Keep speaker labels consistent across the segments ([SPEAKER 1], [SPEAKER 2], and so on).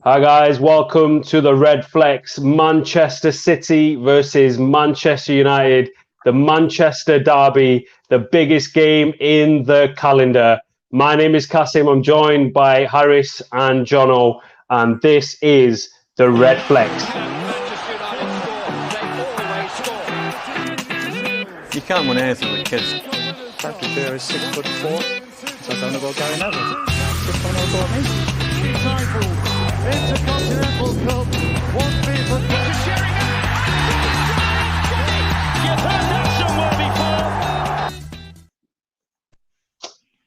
[SPEAKER 1] Hi guys, welcome to the RedFlex. Manchester City versus Manchester United, the Manchester derby, the biggest game in the calendar. My name is Qasim. I'm joined by Harris and Jono, and this is the RedFlex.
[SPEAKER 2] You can't win anything with kids.
[SPEAKER 3] Trafford is 6'4", so it's only got going over. Just on over me. Intercontinental Cup, 1-3 for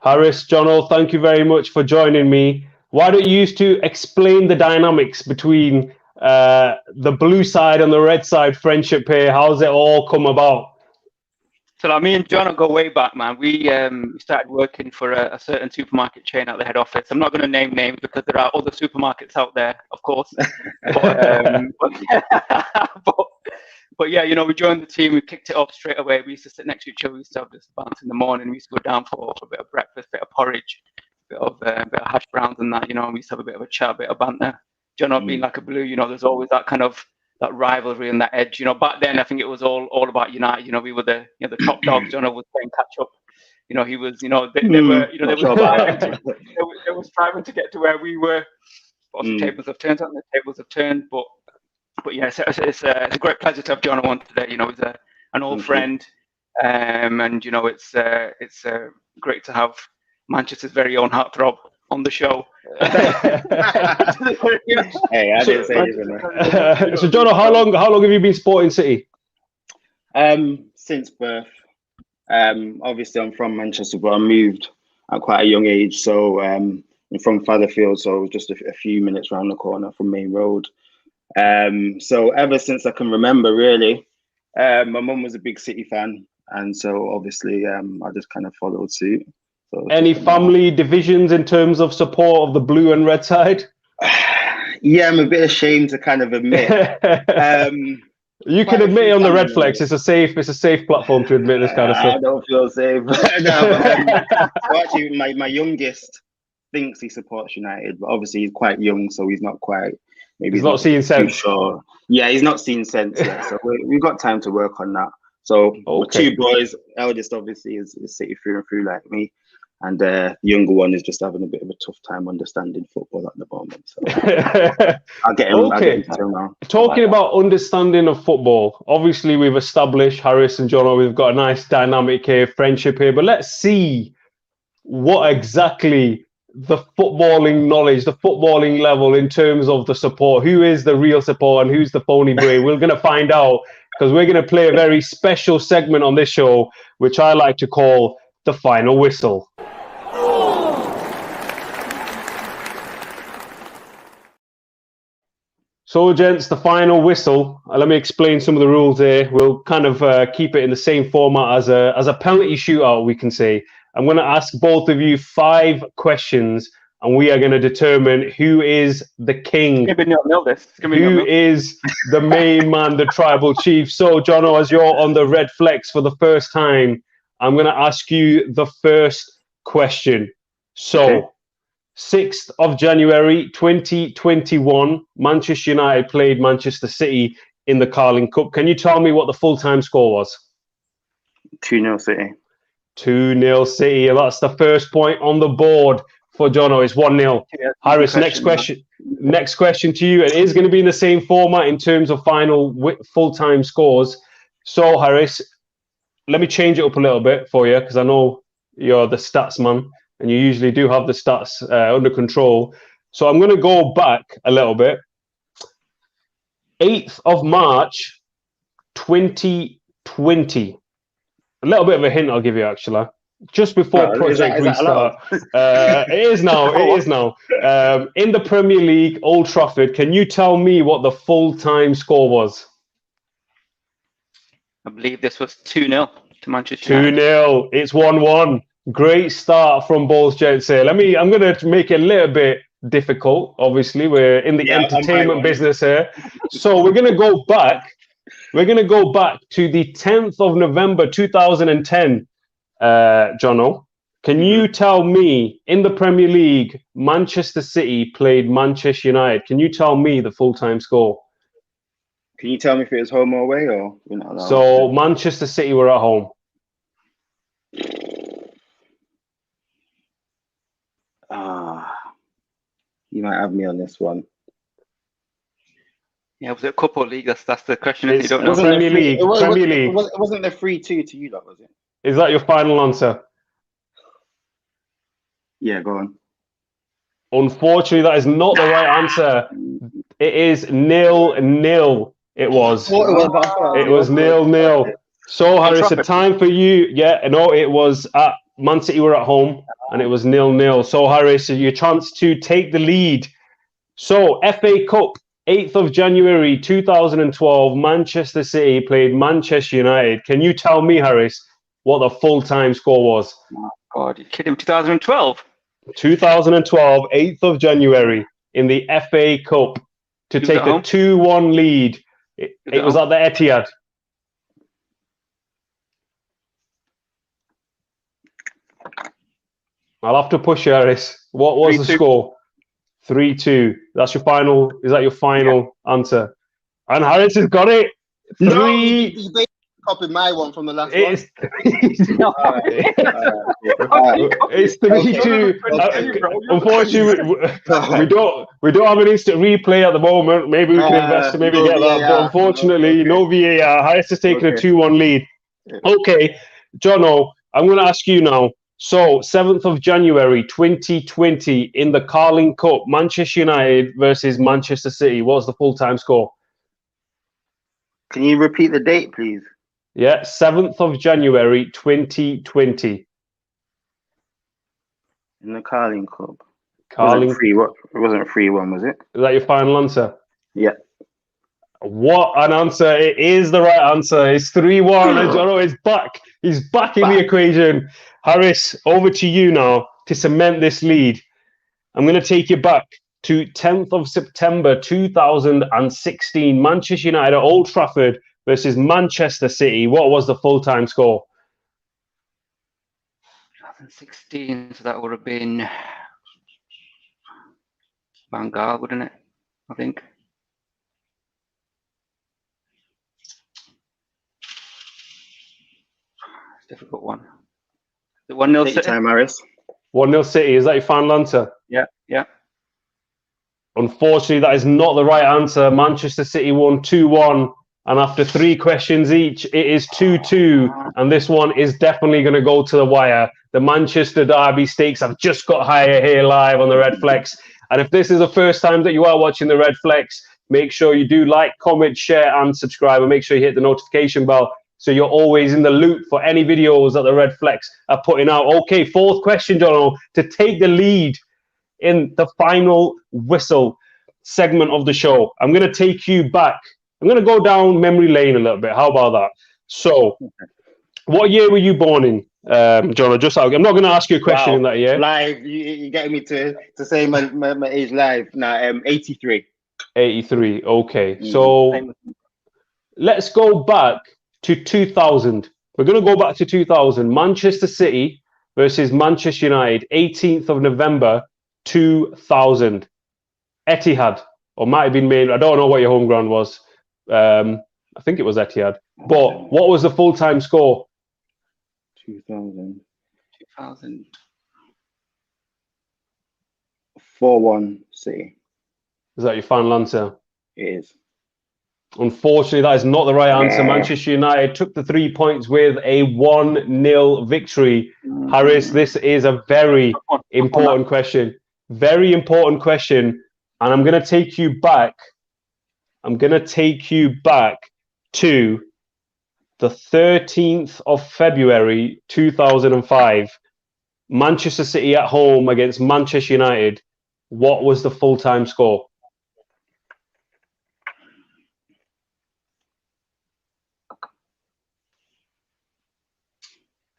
[SPEAKER 1] Harris, Jono, thank you very much for joining me. Why don't you used to explain the dynamics between the blue side and the red side friendship here? How's it all come about?
[SPEAKER 4] So me and John go way back, man. We started working for a certain supermarket chain at the head office. I'm not going to name names because there are other supermarkets out there, of course. But yeah, we joined the team. We kicked it off straight away. We used to sit next to each other. We used to have this bounce in the morning. We used to go down for a bit of breakfast, a bit of porridge, a bit of hash browns and that. We used to have a bit of a chat, a bit of banter. John being like a blue, there's always that kind of that rivalry and that edge. Back then I think it was all about United. We were the top dogs. John was playing catch up. He was, they were striving to get to where we were. The tables have turned, the tables have turned. But yeah, it's a great pleasure to have John on today. He's an old friend, and it's great to have Manchester's very own heartthrob on the show.
[SPEAKER 5] Hey, I didn't say anything.
[SPEAKER 1] So, Jono, how long have you been supporting City?
[SPEAKER 5] Since birth. Obviously, I'm from Manchester, but I moved at quite a young age. So, I'm from Fotherfield, so just a few minutes around the corner from Main Road. So, ever since I can remember, really, my mum was a big City fan, and so obviously, I just kind of followed suit. So
[SPEAKER 1] any family divisions in terms of support of the blue and red side?
[SPEAKER 5] Yeah, I'm a bit ashamed to kind of admit.
[SPEAKER 1] You can admit it on the RedFlex. It's a safe platform to admit this kind of stuff.
[SPEAKER 5] I don't feel safe. No, but, actually, my youngest thinks he supports United, but obviously he's quite young, so he's not quite. Maybe
[SPEAKER 1] he's not seeing sense.
[SPEAKER 5] Sure. Yeah, he's not seeing sense yet. So we've got time to work on that. So okay. 2 boys. Eldest obviously is City through and through like me. And the younger one is just having a bit of a tough time understanding football at the moment. So I'll get him.
[SPEAKER 1] Okay. Talking about understanding of football, obviously we've established, Harris and Jono, we've got a nice dynamic here, friendship here, but let's see what exactly the footballing knowledge, the footballing level in terms of the support. Who is the real support and who's the phony brave? We're going to find out because we're going to play a very special segment on this show, which I like to call the final whistle. So, gents, the final whistle. Let me explain some of the rules here. We'll kind of keep it in the same format as a penalty shootout, we can say. I'm going to ask both of you 5 questions, and we are going to determine who is the king. Who is the main man, the tribal chief. So, Jono, as you're on the RedFlex for the first time, I'm going to ask you the first question. So, okay. 6th of January 2021, Manchester United played Manchester City in the Carling Cup. Can you tell me what the full-time score was?
[SPEAKER 5] 2-0 City.
[SPEAKER 1] 2-0 City. That's the first point on the board for Jono. It's 1-0. Yeah, Harris, next question. Next question to you. It is going to be in the same format in terms of final full-time scores. So, Harris, let me change it up a little bit for you because I know you're the stats man. And you usually do have the stats under control. So I'm going to go back a little bit. 8th of March, 2020. A little bit of a hint I'll give you, actually. Just before Project Restart. It is now. It is now. In the Premier League, Old Trafford, can you tell me what the full-time score was?
[SPEAKER 4] I believe this was 2-0 to Manchester United.
[SPEAKER 1] 2-0. It's 1-1. Great start from both gents here. I'm going to make it a little bit difficult. Obviously, we're in the entertainment business here. So we're going to go back. We're going to go back to the 10th of November, 2010, Jono. Can you tell me, in the Premier League, Manchester City played Manchester United? Can you tell me the full-time score?
[SPEAKER 5] Can you tell me if it was home or away, or you're not allowed
[SPEAKER 1] So Manchester City were at home.
[SPEAKER 5] You might have me on this one.
[SPEAKER 4] Yeah, was it a couple league? That's the question.
[SPEAKER 1] It's-
[SPEAKER 4] You don't
[SPEAKER 1] it
[SPEAKER 4] know.
[SPEAKER 1] wasn't Premier League. Premier League.
[SPEAKER 5] It wasn't the 3-2 to you, lot, was it?
[SPEAKER 1] Is that your final answer?
[SPEAKER 5] Yeah, go on.
[SPEAKER 1] Unfortunately, that is not the right answer. It is 0-0. It was. It was 0-0. So, Harris, a time for you. Yeah, no, it was at Man City were at home, and it was 0-0. So, Harris, your chance to take the lead. So, FA Cup, 8th of January 2012, Manchester City played Manchester United. Can you tell me, Harris, what the full-time score was?
[SPEAKER 4] Oh, God, you're kidding. 2012.
[SPEAKER 1] 2012, 8th of January, in the FA Cup to take a 2-1 lead. It was at the Etihad. I'll have to push you, Harris. What was the score? 3-2. That's your final. Is that your final answer? And Harris has got it.
[SPEAKER 5] He's copying my one from the last one.
[SPEAKER 1] It's 3-2. Unfortunately, we don't have an instant replay at the moment. Maybe we can invest to maybe get that. But unfortunately, no VAR. Harris has taken a 2-1 lead. Okay, Jono, I'm going to ask you now. So, 7th of January 2020 in the Carling Cup, Manchester United versus Manchester City. What's the full-time score?
[SPEAKER 5] Can you repeat the date, please?
[SPEAKER 1] Yeah, 7th of January 2020.
[SPEAKER 5] In the Carling Cup.
[SPEAKER 1] Carling.
[SPEAKER 5] It wasn't 3-1, was it?
[SPEAKER 1] Is that your final answer?
[SPEAKER 5] Yeah.
[SPEAKER 1] What an answer. It is the right answer. It's 3-1. And Jono is back. He's back in the equation. Harris, over to you now to cement this lead. I'm going to take you back to 10th of September 2016. Manchester United at Old Trafford versus Manchester City. What was the full-time score?
[SPEAKER 4] 2016, so that would have been Van Gaal, wouldn't it? I think. It's a difficult one. The 1-0 City.
[SPEAKER 5] Time, Harris.
[SPEAKER 1] 1-0 City. Is that your final answer?
[SPEAKER 4] Yeah.
[SPEAKER 1] Unfortunately, that is not the right answer. Manchester City won 2-1. And after 3 questions each, it is 2-2. And this one is definitely going to go to the wire. The Manchester Derby stakes have just got higher here live on the RedFlex. And if this is the first time that you are watching the RedFlex, make sure you do like, comment, share, and subscribe. And make sure you hit the notification bell so you're always in the loop for any videos that the RedFlex are putting out. Okay, 4th question, Jono, to take the lead in the final whistle segment of the show. I'm going to take you back. I'm going to go down memory lane a little bit. How about that? So, what year were you born in, Jono? I'm not going to ask you a question in that year.
[SPEAKER 5] Live, you're getting me to say my age live. Now, 83.
[SPEAKER 1] 83, okay. So, let's go back to 2000. We're going to go back to 2000. Manchester City versus Manchester United, 18th of November, 2000. Etihad, or might have been made. I don't know what your home ground was. I think it was Etihad. But what was the full-time score?
[SPEAKER 5] 2000.
[SPEAKER 4] 4-1
[SPEAKER 5] City.
[SPEAKER 1] Is that your final answer?
[SPEAKER 5] It is.
[SPEAKER 1] Unfortunately, that is not the right answer. Manchester United took the 3 points with a 1-0 victory. Harris, this is a very important question. Very important question. And I'm going to take you back. To the 13th of February, 2005. Manchester City at home against Manchester United. What was the full-time score?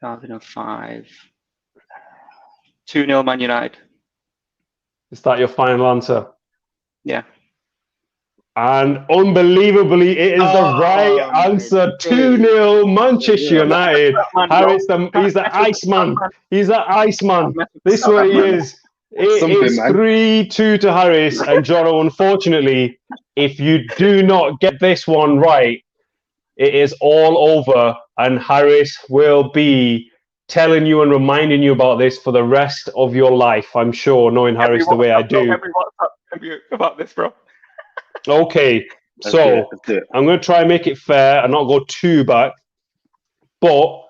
[SPEAKER 4] 2005. 2-0 Man United.
[SPEAKER 1] Is that your final answer?
[SPEAKER 4] Yeah.
[SPEAKER 1] And unbelievably, it is the right answer. 2-0 Manchester United. Harris, he's the Iceman. He's the Iceman. This is what he is. It is 3-2 to Harris. And Jono, unfortunately, if you do not get this one right, it is all over. And Harris will be telling you and reminding you about this for the rest of your life, I'm sure, knowing Harris the way I do.
[SPEAKER 4] About this, bro.
[SPEAKER 1] Okay, so I'm going to try and make it fair and not go too back. But,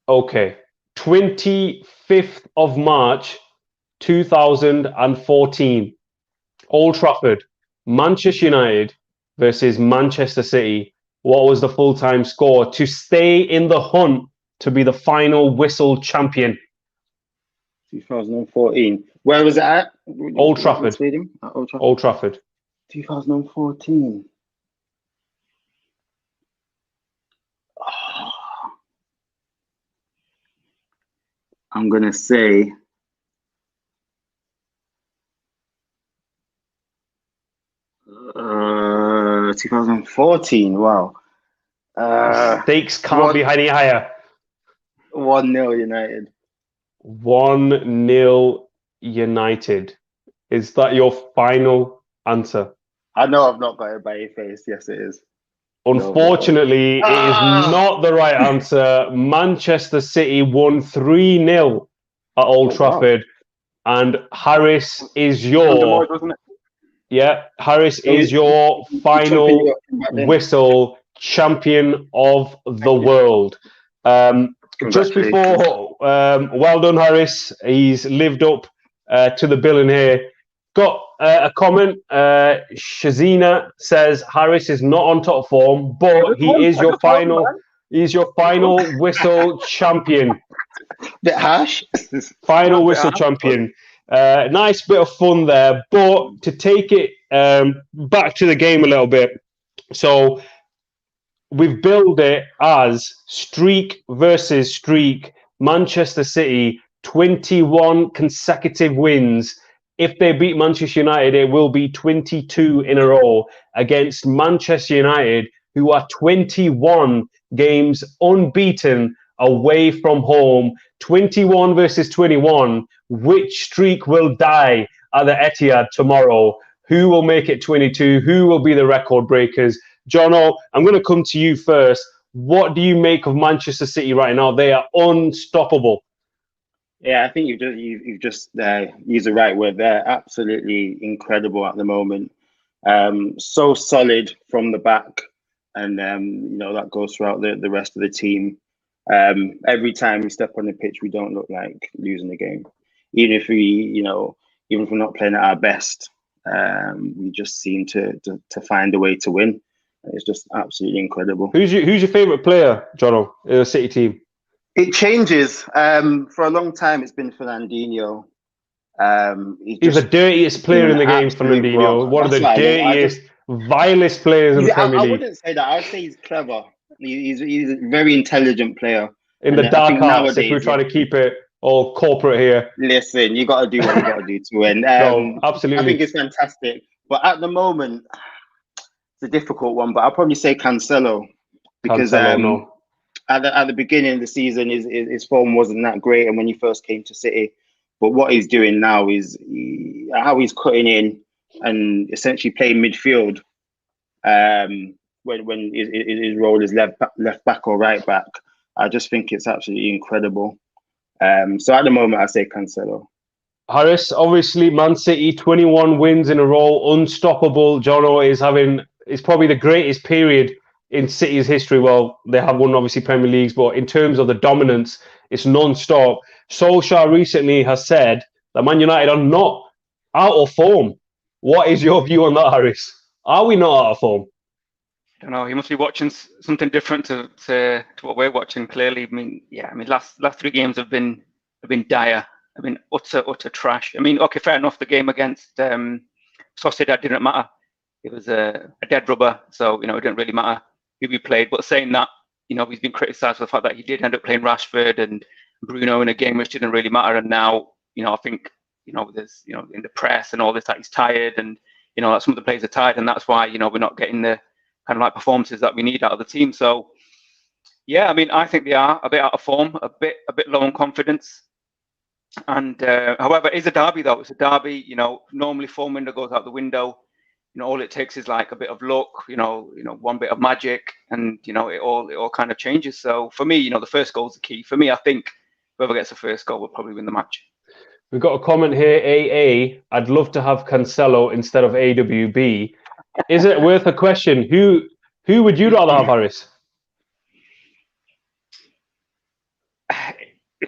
[SPEAKER 1] okay, 25th of March, 2014, Old Trafford, Manchester United versus Manchester City. What was the full-time score to stay in the hunt to be the final whistle champion?
[SPEAKER 5] 2014. Where was it at?
[SPEAKER 1] Old Trafford.
[SPEAKER 5] Stadium? At Old Trafford.
[SPEAKER 1] Old Trafford.
[SPEAKER 5] 2014. I'm going to say 2014. Wow.
[SPEAKER 1] Stakes can't be any higher.
[SPEAKER 5] 1-0 United.
[SPEAKER 1] 1-0 United. Is that your final answer?
[SPEAKER 5] I know I've not got it by your face. Yes, it is.
[SPEAKER 1] Unfortunately, it is not the right answer. Manchester City won 3-0 at Old Trafford. Wow. And Harris is your... Harris is your final whistle champion of the world. Just before, well done, Harris. He's lived up to the billing here. Got a comment. Shazina says Harris is not on top form, but he is your final. He's your final whistle champion.
[SPEAKER 5] Bit harsh.
[SPEAKER 1] Final whistle champion. Nice bit of fun there, but to take it back to the game a little bit. So we've billed it as streak versus streak. Manchester City, 21 consecutive wins. If they beat Manchester United, it will be 22 in a row against Manchester United, who are 21 games unbeaten away from home. 21 versus 21. Which streak will die at the Etihad tomorrow? Who will make it 22? Who will be the record breakers? Jono, I'm going to come to you first. What do you make of Manchester City right now? They are unstoppable.
[SPEAKER 5] Yeah, I think you've just used the right word. They're absolutely incredible at the moment. So solid from the back, and that goes throughout the rest of the team. Every time we step on the pitch, we don't look like losing the game. Even if we're not playing at our best, we just seem to find a way to win. It's just absolutely incredible.
[SPEAKER 1] Who's your favourite player, Jono, in the City team?
[SPEAKER 5] It changes. For a long time, it's been Fernandinho.
[SPEAKER 1] He's the dirtiest player in the game, Fernandinho. One of the dirtiest, vilest players in the Premier League.
[SPEAKER 5] I wouldn't say that. I'd say he's clever. He's a very intelligent player.
[SPEAKER 1] In the dark arts, if we're trying to keep it all corporate here.
[SPEAKER 5] Listen, you got to do what you got to do to win.
[SPEAKER 1] No, absolutely.
[SPEAKER 5] I think it's fantastic. But at the moment, it's a difficult one. But I'll probably say Cancelo. Because at the beginning of the season, his form wasn't that great, and when he first came to City, but what he's doing now is how he's cutting in and essentially playing midfield. When his role is left back or right back, I just think it's absolutely incredible. So at the moment, I say Cancelo.
[SPEAKER 1] Harris, obviously, Man City 21 wins in a row, unstoppable. Jono is probably the greatest period in City's history. Well, they have won obviously Premier Leagues, but in terms of the dominance, it's non-stop. Solskjaer recently has said that Man United are not out of form. What is your view on that, Harris? Are we not out of form?
[SPEAKER 4] I don't know. He must be watching something different to what we're watching. Clearly, last 3 games have been dire. I mean, utter trash. I mean, okay, fair enough. The game against Sociedad didn't matter. It was a dead rubber, so it didn't really matter who we played. But saying that, he's been criticised for the fact that he did end up playing Rashford and Bruno in a game which didn't really matter. And now, I think, there's in the press and all this that he's tired and that some of the players are tired, and that's why we're not getting the kind of like performances that we need out of the team. So yeah, I mean, I think they are a bit out of form, a bit low on confidence. And however, it's a derby though. It's a derby. Normally form window goes out the window. All it takes is like a bit of luck. One bit of magic, and it all kind of changes. So for me, the first goal is the key. For me, I think whoever gets the first goal will probably win the match.
[SPEAKER 1] We've got a comment here. AA, I'd love to have Cancelo instead of AWB. Is it worth a question? Who would you rather have, Harris?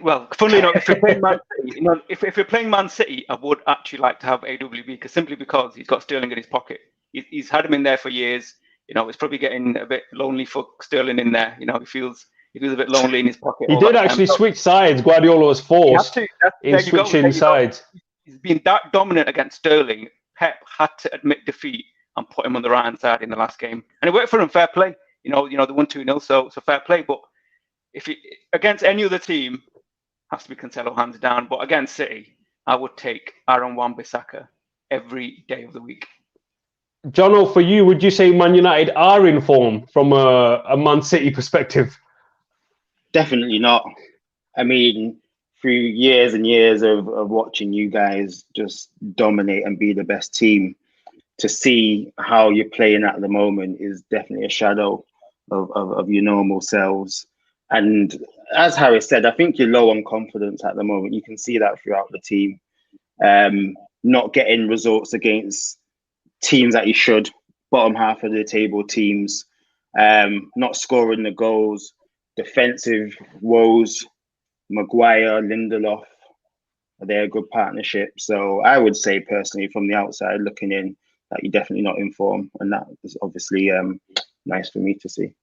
[SPEAKER 4] Well, funnily enough, if you're playing Man City, if you're playing Man City, I would actually like to have AWB simply because he's got Sterling in his pocket. He's had him in there for years. It's probably getting a bit lonely for Sterling in there. He feels a bit lonely in his pocket.
[SPEAKER 1] He did actually switch sides. Guardiola was forced in switching sides.
[SPEAKER 4] He's been that dominant against Sterling. Pep had to admit defeat and put him on the right hand side in the last game, and it worked for him. Fair play. They won 2-0, so fair play. But if he, against any other team, has to be Cancelo hands down. But against City, I would take Aaron Wan-Bissaka every day of the week.
[SPEAKER 1] Jono, for you, would you say Man United are in form from a Man City perspective?
[SPEAKER 5] Definitely not. I mean, through years and years of watching you guys just dominate and be the best team, to see how you're playing at the moment is definitely a shadow of your normal selves. And as Harris said, I think you're low on confidence at the moment. You can see that throughout the team. Not getting results against teams that you should, bottom half of the table teams, not scoring the goals, defensive woes. Maguire, Lindelof, they're a good partnership. So I would say personally, from the outside looking in, that you're definitely not in form, and that is obviously nice for me to see.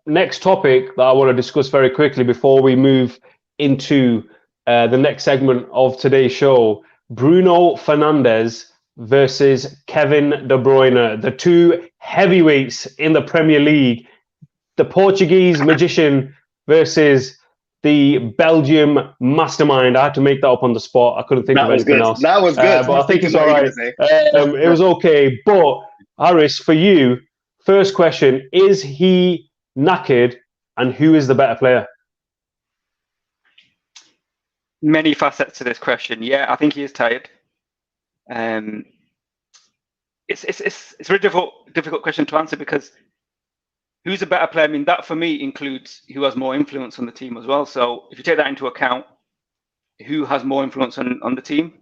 [SPEAKER 1] Next topic that I want to discuss very quickly before we move into the next segment of today's show: Bruno Fernandes versus Kevin De Bruyne, the two heavyweights in the Premier League. The Portuguese magician versus the Belgium mastermind. I had to make that up on the spot. I couldn't think of anything else.
[SPEAKER 5] That was good.
[SPEAKER 1] But I think it's all right. It was okay. But Harris, for you, first question, is he knackered, and who is the better player?
[SPEAKER 4] Many facets to this question. Yeah, I think he is tired. It's a very difficult question to answer, because who's a better player? I mean, that for me includes who has more influence on the team as well. So if you take that into account, who has more influence on the team?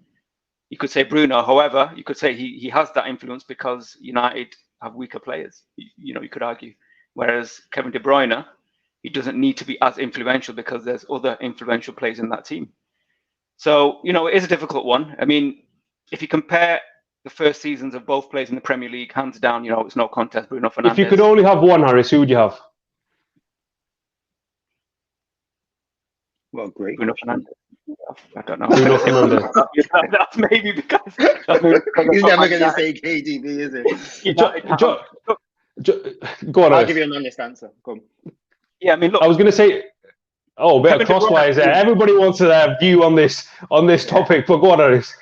[SPEAKER 4] You could say Bruno. However, you could say he has that influence because United have weaker players. You could argue. Whereas Kevin De Bruyne, he doesn't need to be as influential because there's other influential players in that team. So, it is a difficult one. I mean, if you compare the first seasons of both players in the Premier League, hands down, it's no contest, Bruno Fernandes.
[SPEAKER 1] If you could only have one, Harris, who would you have?
[SPEAKER 5] Well, great.
[SPEAKER 4] Bruno Fernandes. I don't know.
[SPEAKER 1] Bruno Fernandes.
[SPEAKER 4] That's maybe because
[SPEAKER 5] He's never going to say KDB, is it?
[SPEAKER 1] Go on,
[SPEAKER 5] I'll give you an honest answer. Go on.
[SPEAKER 4] Yeah, I mean, look.
[SPEAKER 1] I was going to say, a bit of crosswise there. Everybody wants to view on this topic, but go on, Harris.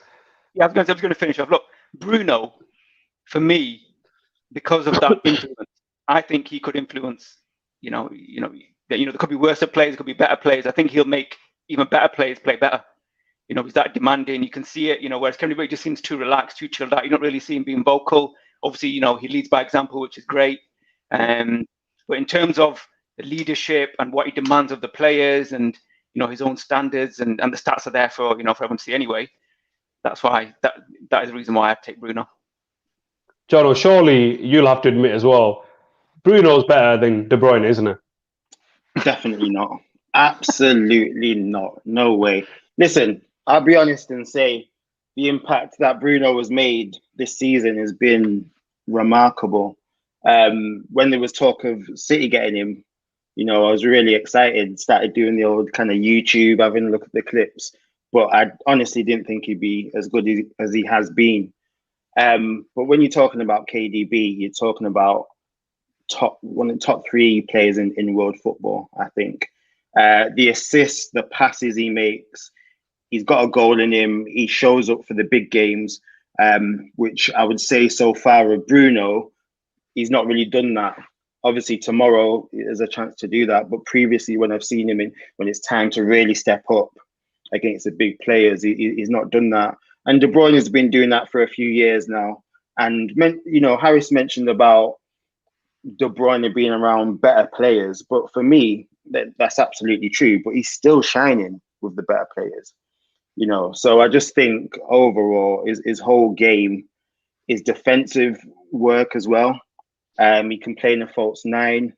[SPEAKER 4] Yeah, I was going to finish off. Look, Bruno, for me, because of that influence, I think he could influence. There could be worse players, there could be better players. I think he'll make even better players play better. He's that demanding. You can see it. Whereas Kevin De Bruyne just seems too relaxed, too chilled out. You don't really see him being vocal. Obviously, he leads by example, which is great. But in terms of the leadership and what he demands of the players, and his own standards, and the stats are there for for everyone to see anyway. That's why that is the reason why I take Bruno.
[SPEAKER 1] Jono, surely you'll have to admit as well, Bruno's better than De Bruyne, isn't it?
[SPEAKER 5] Definitely not. Absolutely not. No way. Listen, I'll be honest and say the impact that Bruno has made this season has been remarkable. When there was talk of City getting him, I was really excited, started doing the old kind of YouTube, having a look at the clips. But I honestly didn't think he'd be as good as he has been. But when you're talking about KDB, you're talking about one of the top three players in world football, I think. The assists, the passes he makes, he's got a goal in him. He shows up for the big games. which I would say so far with Bruno, he's not really done that. Obviously, tomorrow is a chance to do that. But previously, when I've seen him when it's time to really step up against the big players, he's not done that. And De Bruyne has been doing that for a few years now. And, Harris mentioned about De Bruyne being around better players. But for me, that's absolutely true. But he's still shining with the better players. So I just think overall his whole game is defensive work as well. He can play in a false nine.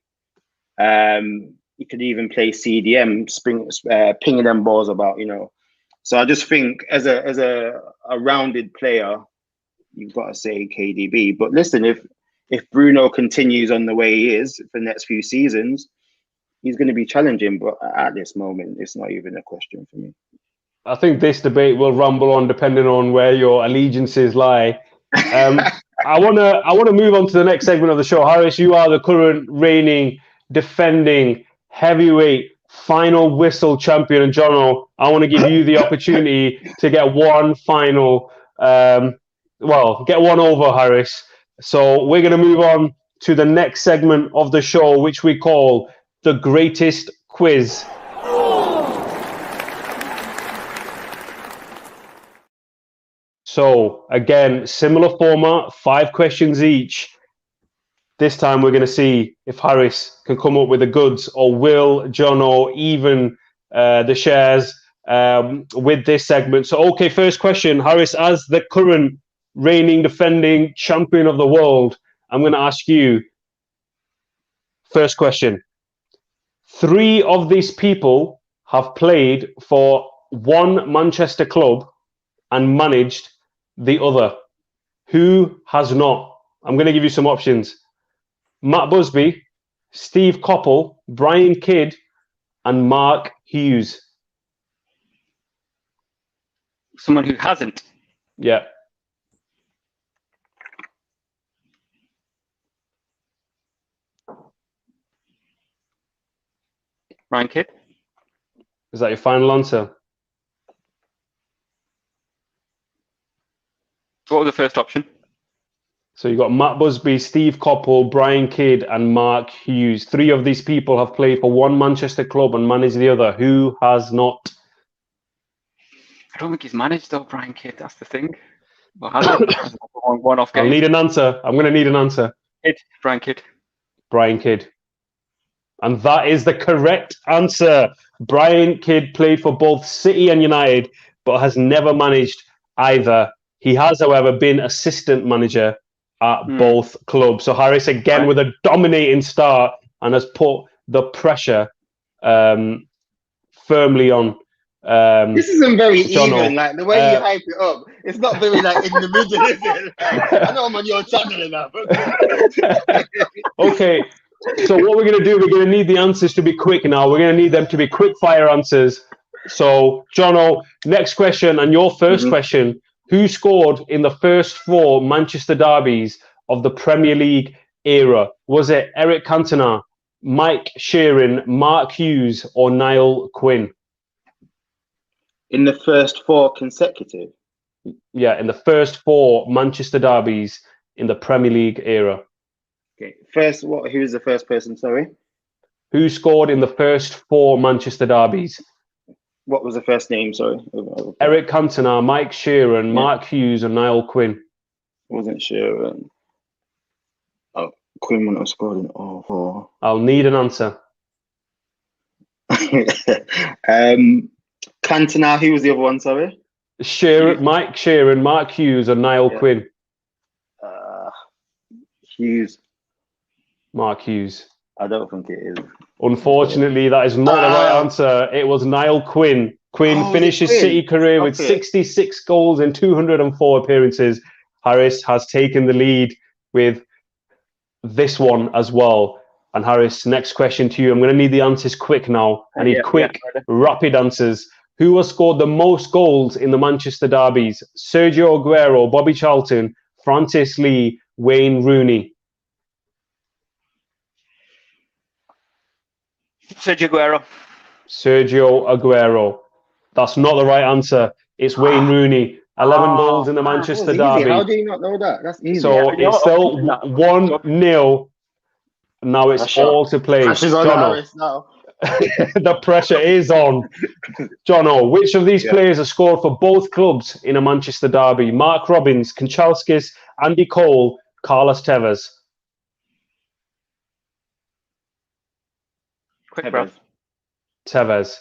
[SPEAKER 5] He could even play CDM, pinging them balls about, So I just think as a rounded player, you've got to say KDB. But listen, if Bruno continues on the way he is for the next few seasons, he's going to be challenging. But at this moment, it's not even a question for me.
[SPEAKER 1] I think this debate will rumble on depending on where your allegiances lie. I want to move on to the next segment of the show. Harris, you are the current reigning, defending heavyweight final whistle champion. And Jono, I want to give you the opportunity to get one final, get one over, Harris. So we're going to move on to the next segment of the show, which we call the greatest quiz. So again, similar format, 5 questions each. This time we're going to see if Harris can come up with the goods, or will Jono even the shares with this segment. So, okay, first question. Harris, as the current reigning defending champion of the world, I'm going to ask you, first question. 3 of these people have played for one Manchester club and managed the other. Who has not? I'm going to give you some options. Matt Busby, Steve Coppell, Brian Kidd, and Mark Hughes.
[SPEAKER 4] Someone who hasn't.
[SPEAKER 1] Yeah.
[SPEAKER 4] Brian Kidd.
[SPEAKER 1] Is that your final answer?
[SPEAKER 4] What was the first option?
[SPEAKER 1] So you've got Matt Busby, Steve Coppell, Brian Kidd, and Mark Hughes. 3 of these people have played for one Manchester club and managed the other. Who has not?
[SPEAKER 4] I don't think he's managed though, Brian Kidd. That's the thing. Well, has he? One-off game.
[SPEAKER 1] I'll need an answer. I'm going to need an answer.
[SPEAKER 4] Brian Kidd.
[SPEAKER 1] Brian Kidd. And that is the correct answer. Brian Kidd played for both City and United, but has never managed either. He has, however, been assistant manager at both clubs. So Harris, again, with a dominating start, and has put the pressure firmly on.
[SPEAKER 5] This isn't very
[SPEAKER 1] Jono.
[SPEAKER 5] even. Like the way you hype it up, it's not very in the middle, is it? I know I'm on your channel and that.
[SPEAKER 1] Okay. So what we're going to do, we're going to need the answers to be quick now. We're going to need them to be quick fire answers. So, Jono, next question, and your first question. Who scored in the first 4 Manchester derbies of the Premier League era? Was it Eric Cantona, Mike Sheeran, Mark Hughes, or Niall Quinn?
[SPEAKER 5] In the first 4 consecutive?
[SPEAKER 1] Yeah, in the first 4 Manchester derbies in the Premier League era.
[SPEAKER 5] Okay. Who was the first person, sorry?
[SPEAKER 1] Who scored in the first 4 Manchester derbies?
[SPEAKER 5] What was the first name, sorry?
[SPEAKER 1] Eric Cantona, Mike Sheeran, Mark Hughes, and Niall Quinn.
[SPEAKER 5] Wasn't Sheeran. Oh, Quinn wouldn't have scored in all 4.
[SPEAKER 1] I'll need an answer.
[SPEAKER 5] Cantona, who was the other one, sorry?
[SPEAKER 1] Mike Sheeran, Mark Hughes, and Niall Quinn.
[SPEAKER 5] Hughes.
[SPEAKER 1] Mark Hughes.
[SPEAKER 5] I don't think it is.
[SPEAKER 1] Unfortunately, that is not the right answer. It was Niall Quinn. Quinn finished his City career with 66 goals in 204 appearances. Harris has taken the lead with this one as well. And Harris, next question to you. I'm going to need the answers quick now. I need rapid answers. Who has scored the most goals in the Manchester derbies? Sergio Aguero, Bobby Charlton, Francis Lee, Wayne Rooney.
[SPEAKER 4] Sergio
[SPEAKER 1] Aguero. That's not the right answer. It's Wayne Rooney. 11 goals in the
[SPEAKER 5] That
[SPEAKER 1] Manchester
[SPEAKER 5] was easy. How
[SPEAKER 1] derby.
[SPEAKER 5] do you not know that? That's easy.
[SPEAKER 1] So
[SPEAKER 4] Yeah,
[SPEAKER 1] it's still
[SPEAKER 4] I'm that.
[SPEAKER 1] 1-0. Now it's
[SPEAKER 5] Pressure.
[SPEAKER 1] all to play.
[SPEAKER 5] Pressure's on
[SPEAKER 1] Jono,
[SPEAKER 5] Harris now.
[SPEAKER 1] the pressure is on. Jono, which of these players have scored for both clubs in a Manchester derby? Mark Robbins, Kanchelskis, Andy Cole, Carlos Tevez.
[SPEAKER 4] Quick, bro.
[SPEAKER 1] Tevez.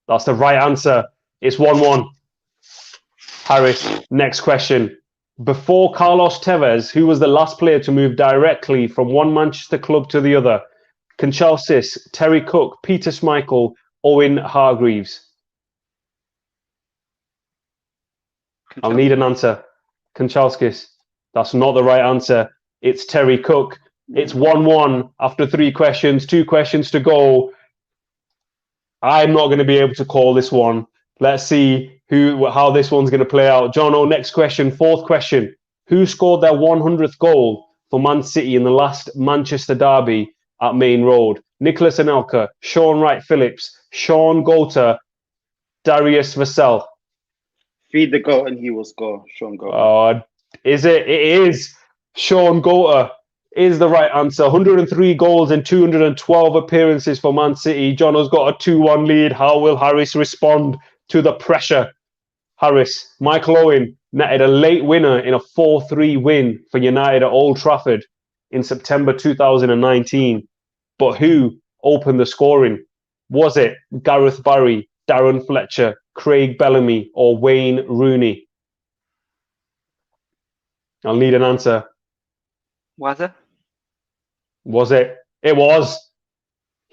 [SPEAKER 1] That's the right answer. It's 1-1. Harris, next question. Before Carlos Tevez, who was the last player to move directly from one Manchester club to the other? Kanchelskis, Terry Cook, Peter Schmeichel, Owen Hargreaves. I'll need an answer. Kanchelskis. That's not the right answer. It's Terry Cook. It's 1-1 after 3 questions, 2 questions to go. I'm not going to be able to call this one. Let's see how this one's going to play out. Jono, next question, 4th question. Who scored their 100th goal for Man City in the last Manchester derby at Main Road? Nicholas Anelka, Sean Wright-Phillips, Sean Gota, Darius Vassell.
[SPEAKER 5] Feed the goat and he will score. Sean Gota.
[SPEAKER 1] Is it? It is. Sean Gota is the right answer. 103 goals in 212 appearances for Man City. Jono's got a 2-1 lead. How will Harris respond to the pressure? Harris, Michael Owen netted a late winner in a 4-3 win for United at Old Trafford in September 2019. But who opened the scoring? Was it Gareth Barry, Darren Fletcher, Craig Bellamy, or Wayne Rooney? I'll need an answer.
[SPEAKER 4] Was it?
[SPEAKER 1] Was it? It was.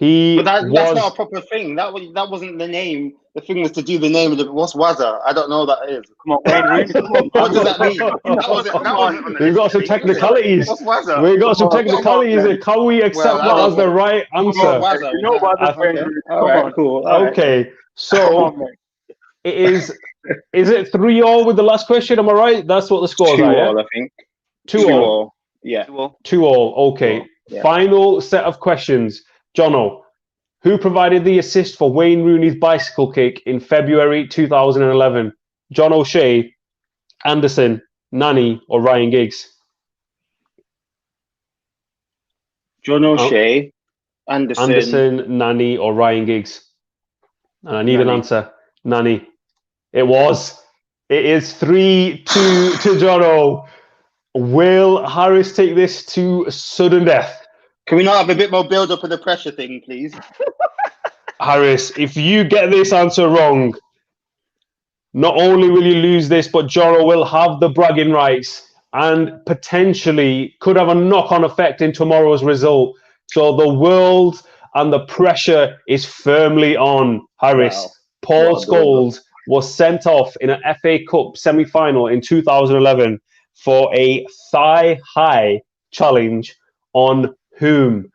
[SPEAKER 5] But that's not a proper thing. That wasn't the name. The thing was to do the name of the. What's Wazza? I don't know what that is.
[SPEAKER 4] Come on, Wayne Rooney.
[SPEAKER 5] What does that mean? That wasn't
[SPEAKER 1] We've got some technicalities.
[SPEAKER 5] What's Wazza?
[SPEAKER 1] We've got some technicalities. Can we accept that as the right answer?
[SPEAKER 4] You know Wazza's Wayne Rooney.
[SPEAKER 5] All right, cool.
[SPEAKER 1] Okay, so it is. Is it 3-3 with the last question? Am I right? That's what the scores are.
[SPEAKER 5] 2-2, I think.
[SPEAKER 1] 2-2.
[SPEAKER 5] Yeah.
[SPEAKER 1] 2-2. Okay.
[SPEAKER 5] Yeah.
[SPEAKER 1] Final set of questions. Jono, who provided the assist for Wayne Rooney's bicycle kick in February 2011? John O'Shea, Anderson, Nani, or Ryan Giggs?
[SPEAKER 5] John O'Shea,
[SPEAKER 1] Anderson, Nani, or Ryan Giggs? And I need an answer. Nani. It was. It is 3-2 to Jono. Will Harris take this to sudden death?
[SPEAKER 5] Can we not have a bit more build up of the pressure thing, please?
[SPEAKER 1] Harris, if you get this answer wrong, not only will you lose this, but Jono will have the bragging rights and potentially could have a knock-on effect in tomorrow's result. So the world and the pressure is firmly on Harris.
[SPEAKER 5] Wow.
[SPEAKER 1] Paul Scholes was sent off in an FA Cup semi-final in 2011 for a thigh-high challenge on whom?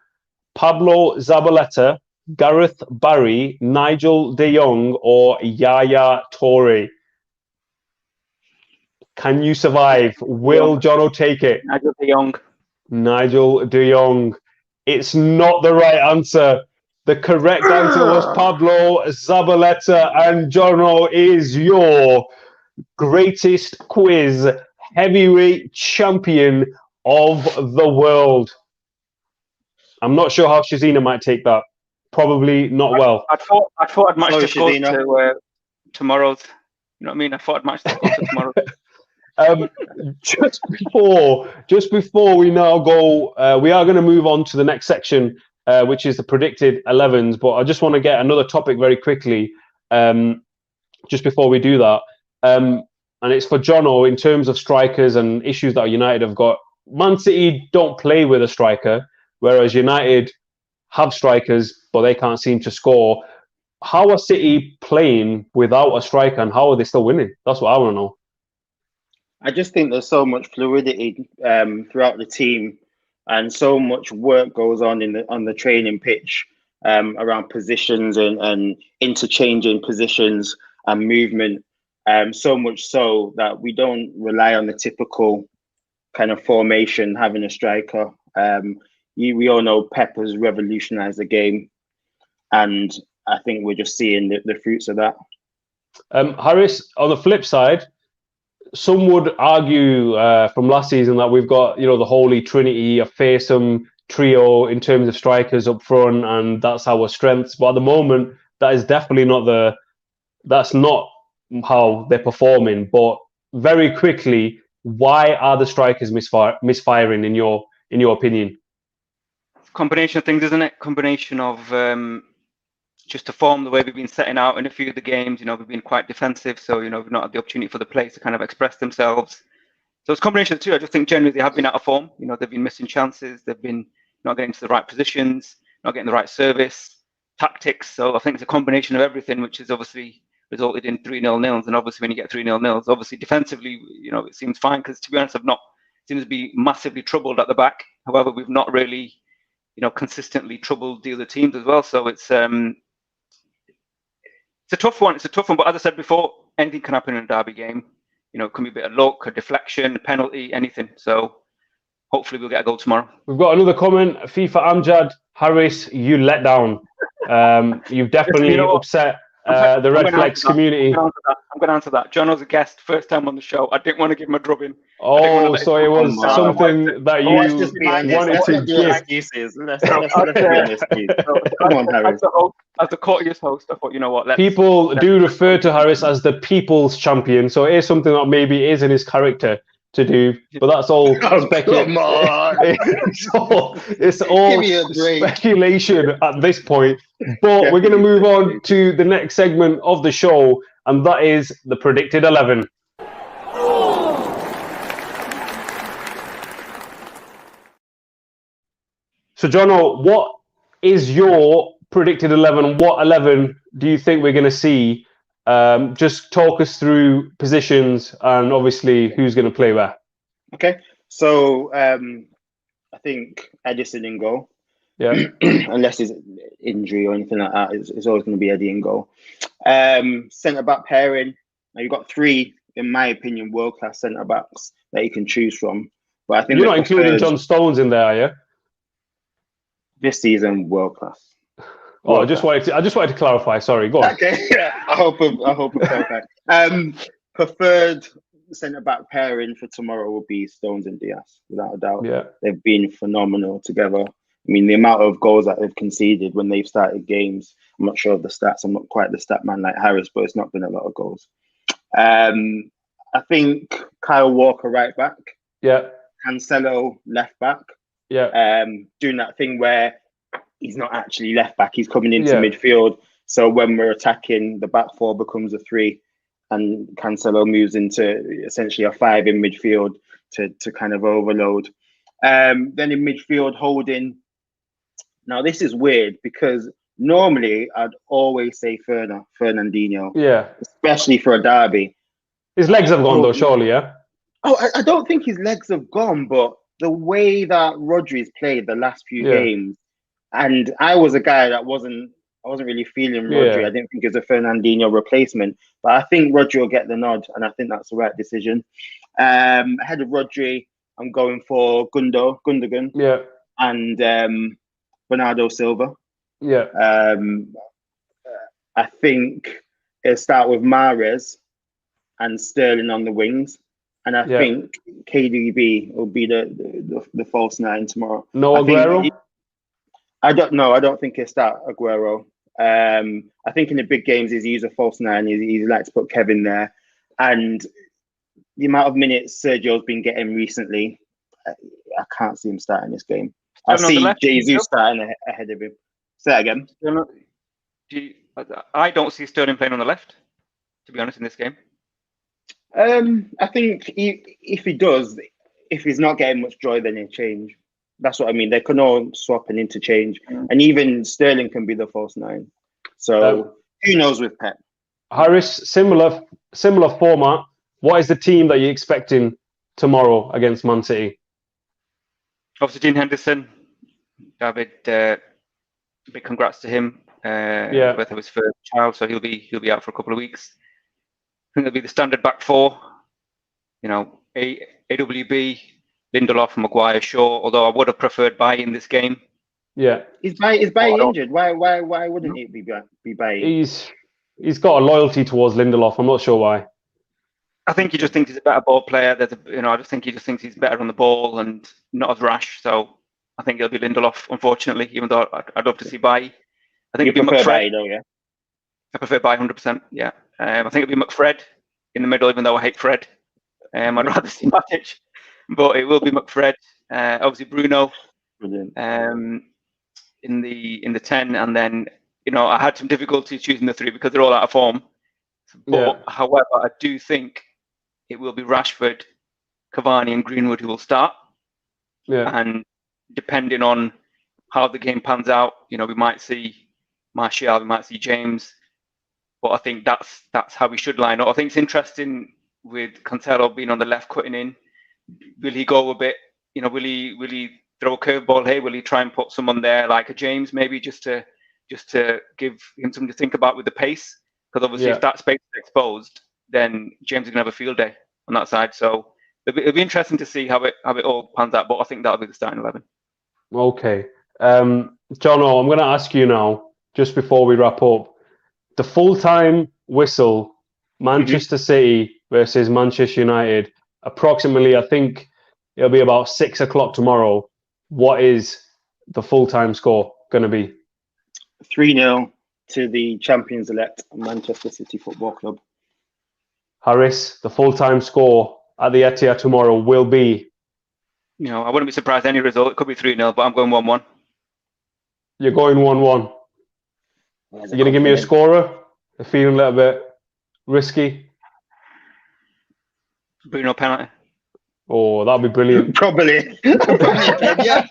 [SPEAKER 1] Pablo Zabaleta, Gareth Barry, Nigel de Jong, or Yaya Toure? Can you survive? Will Jono take it?
[SPEAKER 4] Nigel de Jong.
[SPEAKER 1] Nigel de Jong. It's not the right answer. The correct answer was Pablo Zabaleta, and Jono is your greatest quiz heavyweight champion of the world. I'm not sure how Shazina might take that. Probably not well.
[SPEAKER 4] I thought I'd match the score to tomorrow's. You know what I mean? I thought I'd match the score to tomorrow.
[SPEAKER 1] Just before we now go, we are going to move on to the next section, which is the predicted 11s. But I just want to get another topic very quickly, just before we do that. And it's for Jono in terms of strikers and issues that United have got. Man City don't play with a striker, whereas United have strikers, but they can't seem to score. How are City playing without a striker, and how are they still winning? That's what I want to know.
[SPEAKER 5] I just think there's so much fluidity throughout the team, and so much work goes on on the training pitch around positions and interchanging positions and movement. So much so that we don't rely on the typical kind of formation, having a striker. We all know Pep has revolutionized the game, and I think we're just seeing the fruits of that.
[SPEAKER 1] Harris, on the flip side, some would argue from last season that we've got, the holy trinity, a fearsome trio in terms of strikers up front, and that's our strengths. But at the moment, that is definitely that's not how they're performing. But very quickly, why are the strikers misfiring in your opinion?
[SPEAKER 4] Combination of things, isn't it? Combination of just to form the way we've been setting out in a few of the games. We've been quite defensive, so we've not had the opportunity for the players to kind of express themselves. So it's a combination of the two. I just think generally they have been out of form. They've been missing chances. They've been not getting to the right positions, not getting the right service, tactics. So I think it's a combination of everything, which has obviously resulted in 3-0 nils. And obviously when you get 3-0 nils, obviously defensively, it seems fine, because to be honest, seems to be massively troubled at the back. However, we've not really, consistently troubled the other teams as well. So it's a tough one. It's a tough one. But as I said before, anything can happen in a derby game. It can be a bit of luck, a deflection, a penalty, anything. So hopefully we'll get a goal tomorrow.
[SPEAKER 1] We've got another comment. FIFA Amjad, Harris, you let down. You've definitely upset the RedFlex community.
[SPEAKER 4] I'm going to answer that. John was a guest, first time on the show. I didn't want to give him a drubbing.
[SPEAKER 1] Oh, so it was something that you wanted to give.
[SPEAKER 5] Come on, Harris.
[SPEAKER 4] As the courteous host, I thought,
[SPEAKER 1] People do refer to Harris as the people's champion, so it is something that maybe is in his character to do, but that's all speculation. It's all speculation at this point. But we're going to move on to the next segment of the show, and that is the predicted 11. So, Jono, what is your predicted 11? What 11 do you think we're going to see? Just talk us through positions and obviously who's going to play where.
[SPEAKER 5] Okay, so I think Edison in goal.
[SPEAKER 1] Yeah.
[SPEAKER 5] Unless it's injury or anything like that, it's always going to be Eddie in goal. Centre back pairing. Now you've got three, in my opinion, world class centre backs that you can choose from. But I think
[SPEAKER 1] you're not including John Stones in there, are you?
[SPEAKER 5] This season, world class.
[SPEAKER 1] Oh, I just wanted to clarify. Sorry, go on.
[SPEAKER 5] Okay, I hope I clarify. Preferred centre back pairing for tomorrow will be Stones and Diaz, without a doubt.
[SPEAKER 1] Yeah,
[SPEAKER 5] they've been phenomenal together. I mean, the amount of goals that they've conceded when they've started games, I'm not sure of the stats. I'm not quite the stat man like Harris, but it's not been a lot of goals. I think Kyle Walker right back.
[SPEAKER 1] Yeah.
[SPEAKER 5] Cancelo left back.
[SPEAKER 1] Yeah.
[SPEAKER 5] Doing that thing where he's not actually left back, he's coming into midfield. So when we're attacking, the back four becomes a 3 and Cancelo moves into essentially a 5 in midfield to kind of overload. Then in midfield, holding. Now, this is weird because normally I'd always say Fernandinho.
[SPEAKER 1] Yeah.
[SPEAKER 5] Especially for a derby.
[SPEAKER 1] His legs have gone though, surely, yeah?
[SPEAKER 5] Oh, I don't think his legs have gone, but the way that Rodri's played the last few games, and I was a guy that I wasn't really feeling Rodri. I didn't think it was a Fernandinho replacement, but I think Rodri will get the nod, and I think that's the right decision. Ahead of Rodri, I'm going for Gundogan.
[SPEAKER 1] Yeah.
[SPEAKER 5] And Bernardo Silva.
[SPEAKER 1] Yeah.
[SPEAKER 5] I think it'll start with Mahrez and Sterling on the wings. And I think KDB will be the false 9 tomorrow.
[SPEAKER 1] No Aguero?
[SPEAKER 5] I don't know. I don't think he'll start Aguero. I think in the big games he's used a false 9. He's like to put Kevin there. And the amount of minutes Sergio's been getting recently, I can't see him starting this game. I see Jesus starting ahead of him. Say that again.
[SPEAKER 4] I don't see Sterling playing on the left, to be honest, in this game.
[SPEAKER 5] I think if he does, if he's not getting much joy, then he'll change. That's what I mean. They can all swap and interchange. And even Sterling can be the false 9. So who knows with Pep?
[SPEAKER 1] Harris, similar format. What is the team that you're expecting tomorrow against Man City?
[SPEAKER 4] Obviously, Dean Henderson, David. Big congrats to him. Birth of his first child, so he'll be out for a couple of weeks. I think it'll be the standard back 4. AWB, Lindelof, Maguire, Shaw. Although I would have preferred Bailly in this game.
[SPEAKER 1] Yeah,
[SPEAKER 5] is Bailly injured? Why wouldn't it be Bailly?
[SPEAKER 1] He's got a loyalty towards Lindelof. I'm not sure why.
[SPEAKER 4] I think he just thinks he's a better ball player. I just think he just thinks he's better on the ball and not as rash. So I think it'll be Lindelof, unfortunately, even though I'd love to see Bailly. I think it'd be McFred.
[SPEAKER 5] Bailly, though, yeah?
[SPEAKER 4] I prefer Bailly 100%, yeah. I think it'd be McFred in the middle, even though I hate Fred. I'd rather see Matic, but it will be McFred. Obviously Bruno in the 10, and then I had some difficulty choosing the 3 because they're all out of form. But however, I do think it will be Rashford, Cavani, and Greenwood who will start.
[SPEAKER 1] Yeah.
[SPEAKER 4] And depending on how the game pans out, we might see Martial, we might see James. But I think that's how we should line up. I think it's interesting with Cancelo being on the left, cutting in. Will he go a bit? Will he throw a curveball here? Will he try and put someone there like a James, maybe just to give him something to think about with the pace? Because obviously, if that space is exposed, then James is going to have a field day on that side. So it'll be interesting to see how it all pans out. But I think that'll be the starting 11.
[SPEAKER 1] Okay, Jono, I'm going to ask you now, just before we wrap up, the full-time whistle, Manchester City versus Manchester United, approximately, I think it'll be about 6 o'clock tomorrow. What is the full-time score going to be?
[SPEAKER 5] 3-0 to the champions-elect Manchester City Football Club.
[SPEAKER 1] Harris, the full-time score at the Etihad tomorrow will be?
[SPEAKER 4] I wouldn't be surprised any result. It could be 3-0, but I'm going 1-1.
[SPEAKER 1] You're going 1-1. You're going to give me a scorer? I'm feeling a little bit risky.
[SPEAKER 4] Bruno penalty.
[SPEAKER 1] Oh, that'd be brilliant.
[SPEAKER 5] Probably. Yeah.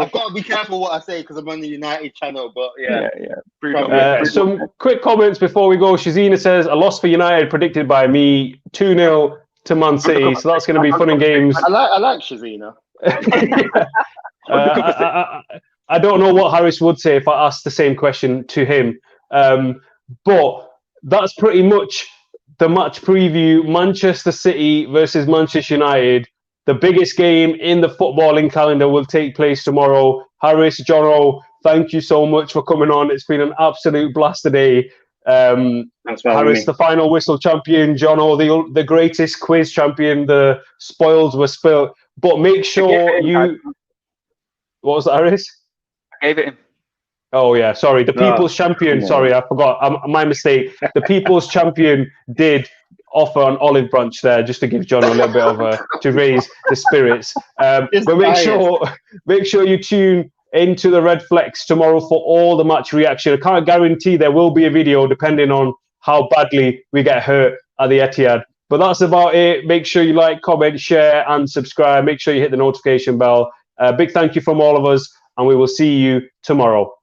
[SPEAKER 5] I've got to be careful what I say because I'm on the United channel, but yeah.
[SPEAKER 4] Bruno.
[SPEAKER 1] Some quick comments before we go. Shazina says, a loss for United predicted by me, 2-0 to Man City. So that's going to be fun and games.
[SPEAKER 5] I like Shazina.
[SPEAKER 1] I don't know what Harris would say if I asked the same question to him. But that's pretty much the match preview. Manchester City versus Manchester United. The biggest game in the footballing calendar will take place tomorrow. Harris, Jono, thank you so much for coming on. It's been an absolute blast today. Harris, the final whistle champion. Jono, the greatest quiz champion. The spoils were spilt. But make sure you... What was that, Harris?
[SPEAKER 4] I gave it him.
[SPEAKER 1] Oh, yeah, sorry. The People's Champion, sorry, I forgot. My mistake. The People's Champion did offer an olive branch there just to give John a little bit of to raise the spirits. But make sure you tune into the RedFlex tomorrow for all the match reaction. I can't guarantee there will be a video depending on how badly we get hurt at the Etihad. But that's about it. Make sure you like, comment, share, and subscribe. Make sure you hit the notification bell. Big thank you from all of us, and we will see you tomorrow.